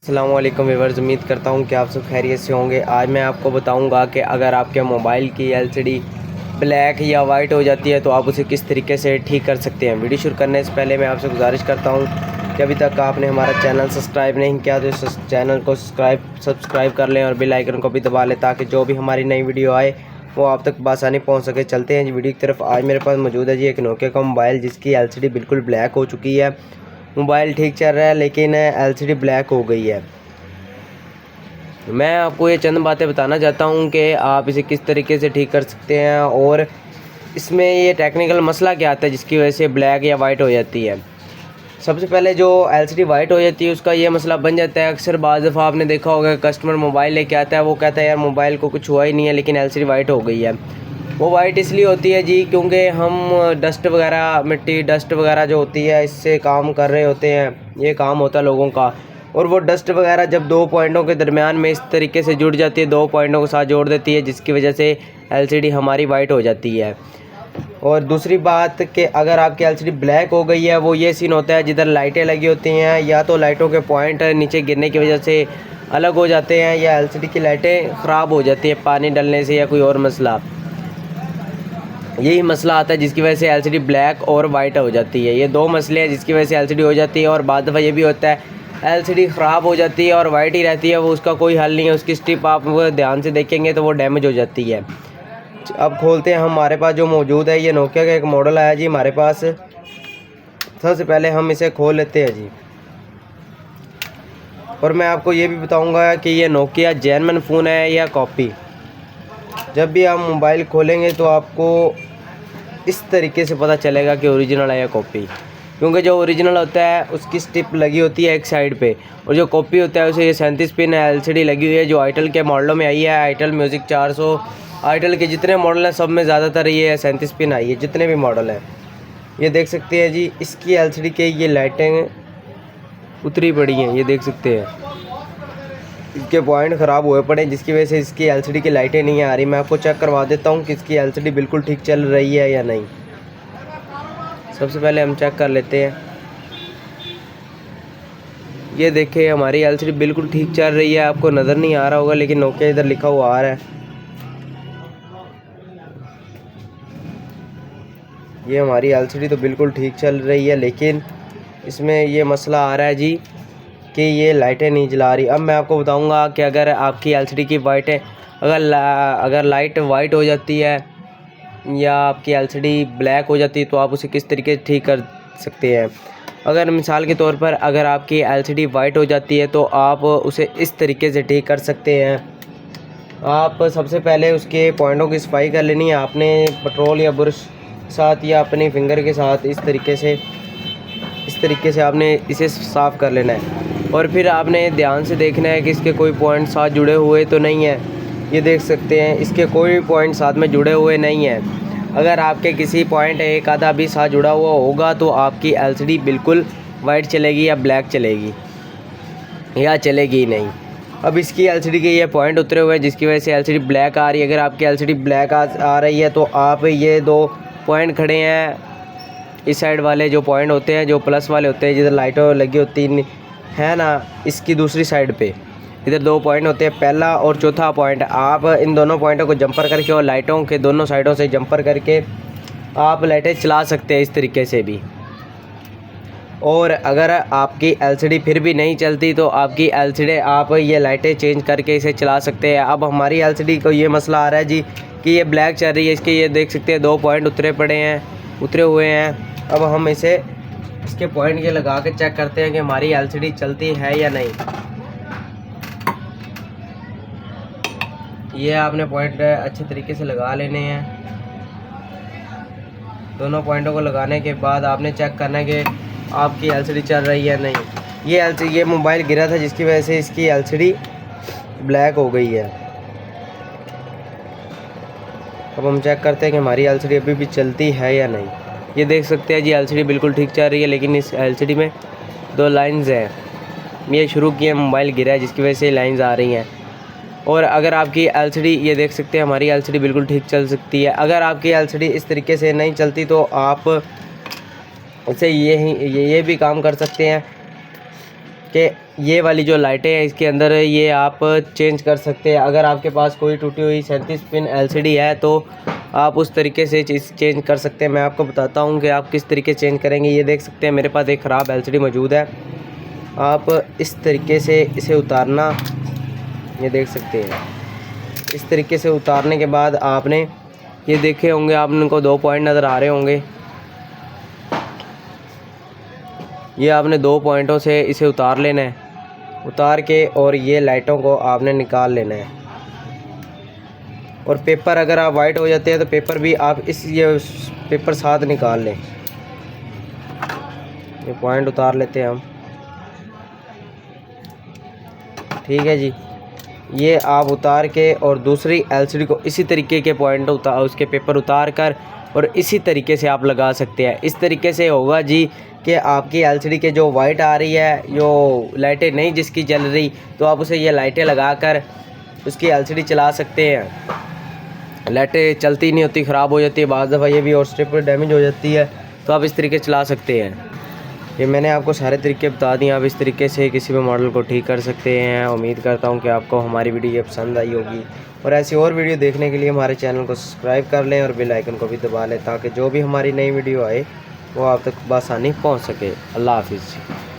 अस्सलाम वालेकुम व्यूअर्स, उम्मीद करता हूँ कि आप सब खैरियत से होंगे। आज मैं आपको बताऊँगा कि अगर आपके मोबाइल की एलसीडी ब्लैक या वाइट हो जाती है तो आप उसे किस तरीके से ठीक कर सकते हैं। वीडियो शुरू करने से पहले मैं आपसे गुजारिश करता हूँ कि अभी तक आपने हमारा चैनल सब्सक्राइब नहीं किया तो इस चैनल को सब्सक्राइब कर लें और बेल आइकन को भी दबा लें ताकि जो भी हमारी नई वीडियो आए वो आप तक बआसानी पहुँच सके। चलते हैं जी वीडियो की तरफ। आज मेरे पास मौजूद है जी एक नोकिया का मोबाइल जिसकी एलसीडी बिल्कुल ब्लैक हो चुकी है। मोबाइल ठीक चल रहा है लेकिन एलसीडी ब्लैक हो गई है। मैं आपको ये चंद बातें बताना चाहता हूँ कि आप इसे किस तरीके से ठीक कर सकते हैं और इसमें ये टेक्निकल मसला क्या आता है जिसकी वजह से ब्लैक या वाइट हो जाती है। सबसे पहले जो एलसीडी वाइट हो जाती है उसका ये मसला बन जाता है। अक्सर बाज़ दफ़ा आपने देखा होगा कस्टमर मोबाइल लेके आता है, वो कहता है यार मोबाइल को कुछ हुआ ही नहीं है लेकिन एलसीडी वाइट हो गई है। वो वाइट इसलिए होती है जी क्योंकि हम डस्ट वगैरह, मिट्टी डस्ट वगैरह जो होती है इससे काम कर रहे होते हैं, ये काम होता है लोगों का। और वो डस्ट वगैरह जब दो पॉइंटों के दरमियान में इस तरीके से जुड़ जाती है, दो पॉइंटों के साथ जोड़ देती है जिसकी वजह से एलसीडी हमारी वाइट हो जाती है। और दूसरी बात कि अगर आपकी एलसीडी ब्लैक हो गई है वो ये सीन होता है जिधर लाइटें लगी होती हैं या तो लाइटों के पॉइंट नीचे गिरने की वजह से अलग हो जाते हैं या एलसीडी की लाइटें ख़राब हो जाती हैं पानी डलने से या कोई और मसला। यही मसला आता है जिसकी वजह से एलसीडी ब्लैक और वाइट हो जाती है। ये दो मसले हैं जिसकी वजह से एलसीडी हो जाती है। और बाद दफ़ा ये भी होता है एलसीडी ख़राब हो जाती है और वाइट ही रहती है, वो उसका कोई हल नहीं है। उसकी स्ट्रिप आप ध्यान से देखेंगे तो वो डैमेज हो जाती है। अब खोलते हैं हमारे पास जो मौजूद है, ये नोकिया का एक मॉडल आया जी हमारे पास। सबसे पहले हम इसे खोल लेते हैं जी। और मैं आपको ये भी बताऊंगा कि ये नोकिया जेन्युइन फ़ोन है या कॉपी। जब भी आप मोबाइल खोलेंगे तो आपको इस तरीके से पता चलेगा कि ओरिजिनल है या कॉपी, क्योंकि जो ओरिजिनल होता है उसकी स्ट्रिप लगी होती है एक साइड पे और जो कॉपी होता है उसे ये 37 पिन एलसीडी लगी हुई है जो आईटेल के मॉडलों में आई है। आईटेल म्यूज़िक 400, आईटेल के जितने मॉडल हैं सब में ज़्यादातर ये 37 पिन आई है, जितने भी मॉडल हैं। ये देख सकते हैं जी, इसकी एलसीडी के ये लाइटें उतरी पड़ी हैं, ये देख सकते हैं। इसके पॉइंट ख़राब हुए पड़े जिसकी वजह से इसकी एलसीडी की लाइटें नहीं आ रही। मैं आपको चेक करवा देता हूँ कि इसकी एलसीडी बिल्कुल ठीक चल रही है या नहीं। सबसे पहले हम चेक कर लेते हैं। ये देखिए हमारी एलसीडी बिल्कुल ठीक चल रही है। आपको नज़र नहीं आ रहा होगा लेकिन नोकिया इधर लिखा हुआ आ रहा है। ये हमारी एलसीडी तो बिल्कुल ठीक चल रही है लेकिन इसमें ये मसला आ रहा है जी कि ये लाइटें नहीं जला रही। अब मैं आपको बताऊंगा कि अगर आपकी एलसीडी की वाइटें अगर लाइट वाइट हो जाती है या आपकी एलसीडी ब्लैक हो जाती है तो आप उसे किस तरीके से ठीक कर सकते हैं। अगर मिसाल के तौर पर अगर आपकी एलसीडी वाइट हो जाती है तो आप उसे इस तरीके से ठीक कर सकते हैं। आप सबसे पहले उसके पॉइंटों की सफाई कर लेनी है आपने पेट्रोल या ब्रश साथ या अपने फिंगर के साथ। इस तरीके से आपने इसे साफ़ कर लेना है और फिर आपने ध्यान से देखना है कि इसके कोई पॉइंट साथ जुड़े हुए तो नहीं है। ये देख सकते हैं इसके कोई पॉइंट साथ में जुड़े हुए नहीं हैं। अगर आपके किसी पॉइंट एक आधा भी साथ जुड़ा हुआ होगा तो आपकी एलसीडी बिल्कुल वाइट चलेगी या ब्लैक चलेगी या चलेगी नहीं। अब इसकी एलसीडी के ये पॉइंट उतरे हुए हैं जिसकी वजह से एलसीडी ब्लैक आ रही है। अगर आपकी एलसीडी ब्लैक आ रही है तो आप ये दो पॉइंट खड़े हैं, इस साइड वाले जो पॉइंट होते हैं जो प्लस वाले होते हैं जिधर लाइटों लगी होती है ना, इसकी दूसरी साइड पे इधर दो पॉइंट होते हैं, पहला और चौथा पॉइंट। आप इन दोनों पॉइंटों को जंपर करके और लाइटों के दोनों साइडों से जंपर करके आप लाइटें चला सकते हैं इस तरीके से भी। और अगर आपकी एलसीडी फिर भी नहीं चलती तो आपकी एलसीडी आप ये लाइटें चेंज करके इसे चला सकते हैं। अब हमारी एलसीडी को ये मसला आ रहा है जी कि ये ब्लैक चल रही है, इसके ये देख सकते हैं दो पॉइंट उतरे हुए हैं। अब हम इसके पॉइंट ये लगा के चेक करते हैं कि हमारी एलसीडी चलती है या नहीं। ये आपने पॉइंट अच्छे तरीके से लगा लेने हैं। दोनों पॉइंटों को लगाने के बाद आपने चेक करना है कि आपकी एलसीडी चल रही है नहीं। ये मोबाइल गिरा था जिसकी वजह से इसकी एलसीडी ब्लैक हो गई है। अब हम चेक करते हैं कि हमारी एलसीडी अभी भी चलती है या नहीं। ये देख सकते हैं जी एलसीडी बिल्कुल ठीक चल रही है लेकिन इस एलसीडी में दो लाइंस हैं। ये शुरू किया मोबाइल गिरा है जिसकी वजह से लाइंस आ रही हैं। और अगर आपकी एलसीडी, ये देख सकते हैं हमारी एलसीडी बिल्कुल ठीक चल सकती है। अगर आपकी एलसीडी इस तरीके से नहीं चलती तो आप इसे ये भी काम कर सकते हैं कि ये वाली जो लाइटें हैं इसके अंदर ये आप चेंज कर सकते हैं। अगर आपके पास कोई टूटी हुई 37 पिन LCD है तो आप उस तरीके से चेंज कर सकते हैं। मैं आपको बताता हूँ कि आप किस तरीके चेंज करेंगे। ये देख सकते हैं मेरे पास एक ख़राब LCD मौजूद है। आप इस तरीके से इसे उतारना, ये देख सकते हैं, इस तरीके से उतारने के बाद आपने ये देखे होंगे, आपको 2 पॉइंट नज़र आ रहे होंगे। ये आपने 2 पॉइंटों से इसे उतार लेना है, उतार के और ये लाइटों को आपने निकाल लेना है। और पेपर अगर आप वाइट हो जाते हैं तो पेपर भी आप ये पेपर साथ निकाल लें। ये पॉइंट उतार लेते हैं हम, ठीक है जी। ये आप उतार के और दूसरी LCD को इसी तरीके के पॉइंट उसके पेपर उतार कर और इसी तरीके से आप लगा सकते हैं। इस तरीके से होगा जी कि आपकी LCD के जो वाइट आ रही है, जो लाइटें नहीं जिसकी जल रही, तो आप उसे ये लाइटें लगा कर उसकी LCD चला सकते हैं। लाइटें चलती नहीं होती, ख़राब हो जाती है बाद दफ़ा, ये भी और स्ट्रिप डैमेज हो जाती है, तो आप इस तरीके चला सकते हैं। ये मैंने आपको सारे तरीके बता दिए, आप इस तरीके से किसी भी मॉडल को ठीक कर सकते हैं। उम्मीद करता हूँ कि आपको हमारी वीडियो ये पसंद आई होगी, और ऐसी और वीडियो देखने के लिए हमारे चैनल को सब्सक्राइब कर लें और बेल आइकन को भी दबा लें, ताकि जो भी हमारी नई वीडियो आए वो आप तक बआसानी पहुँच सके। अल्लाह हाफिज़।